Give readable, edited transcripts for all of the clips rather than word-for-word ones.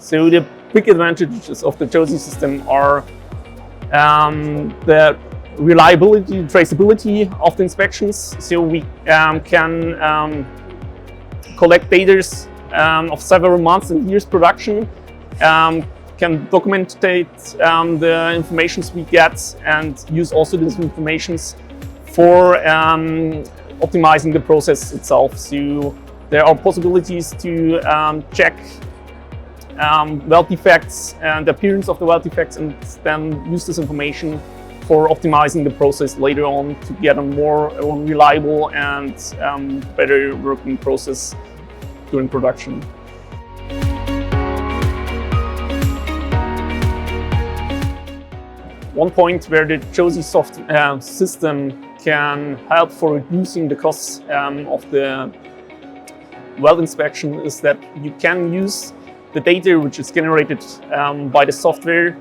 So the big advantages of the JOSY system are the reliability and traceability of the inspections. So we can collect data of several months and years production, can document the information we get and use also these information for optimizing the process itself. So there are possibilities to check weld defects and the appearance of the weld defects, and then use this information for optimizing the process later on to get a more reliable and better working process during production. One point where the JOSY system can help for reducing the costs of the weld inspection is that you can use the data which is generated by the software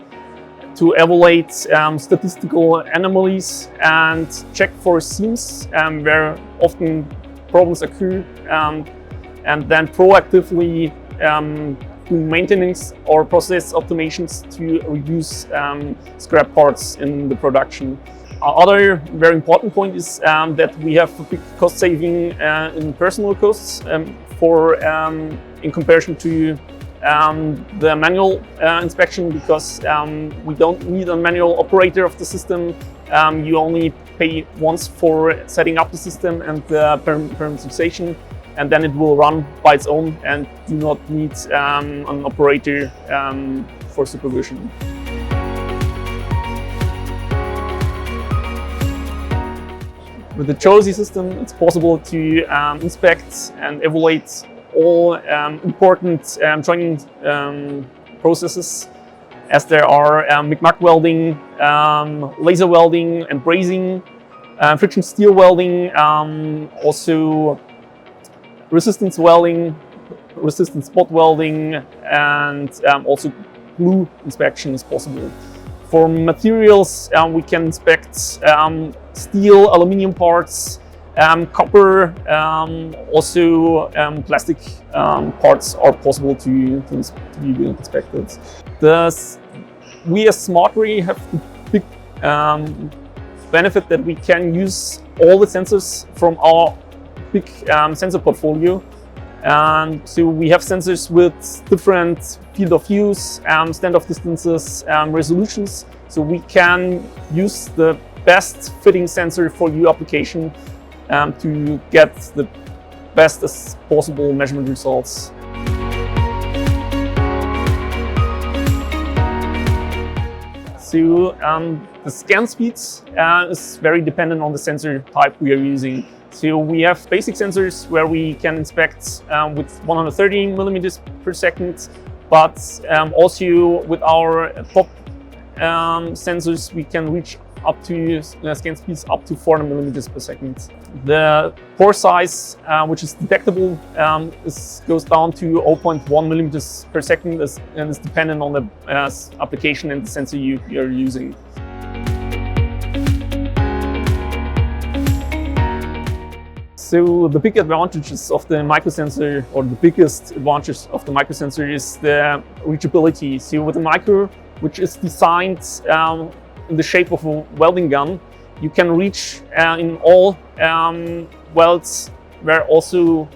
to evaluate statistical anomalies and check for seams where often problems occur, and then proactively do maintenance or process optimizations to reduce scrap parts in the production. Other very important point is that we have a big cost saving in personnel costs in comparison to the manual inspection, because we don't need a manual operator of the system. You only pay once for setting up the system and the parameterization, and then it will run by its own and do not need an operator for supervision. With the JOSY system, it's possible to inspect and evaluate all important joining processes, as there are MIG-MAG welding, laser welding and brazing, friction steel welding, also resistance welding, resistance spot welding, and also glue inspection is possible. For materials, we can inspect steel, aluminum parts, copper, also plastic parts are possible to be inspected. We as SmartRay have the big benefit that we can use all the sensors from our big sensor portfolio. So we have sensors with different field of use, standoff distances, resolutions. So we can use the best fitting sensor for your application to get the best as possible measurement results. So the scan speeds is very dependent on the sensor type we are using. So we have basic sensors where we can inspect with 130 millimeters per second, but also with our top sensors we can reach up to scan speeds up to 400 millimeters per second. The pore size, which is detectable, goes down to 0.1 millimeters per second, and is dependent on the application and the sensor you are using. So the big advantages of the microsensor, or the biggest advantage of the microsensor, is the reachability. So with the micro, which is designed in the shape of a welding gun, you can reach in all welds where also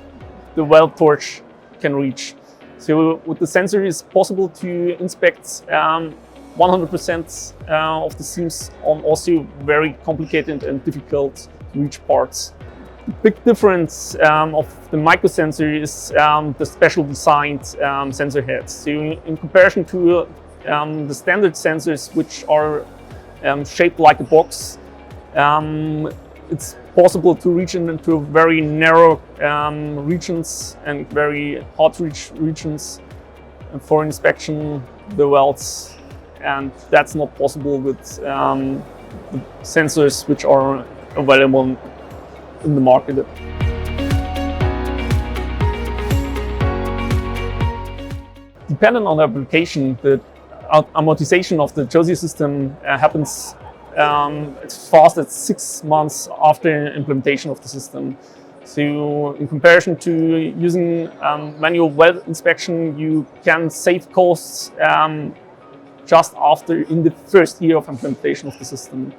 the weld torch can reach. So with the sensor, it's possible to inspect 100% of the seams on also very complicated and difficult to reach parts. The big difference of the microsensor is the special designed sensor heads. So in comparison to the standard sensors, which are shaped like a box, it's possible to reach into very narrow regions and very hard to reach regions for inspection the welds, and that's not possible with the sensors which are available in the market. Depending on the application, the amortization of the JOSY system happens as fast as 6 months after implementation of the system. So in comparison to using manual well inspection, you can save costs just after in the first year of implementation of the system.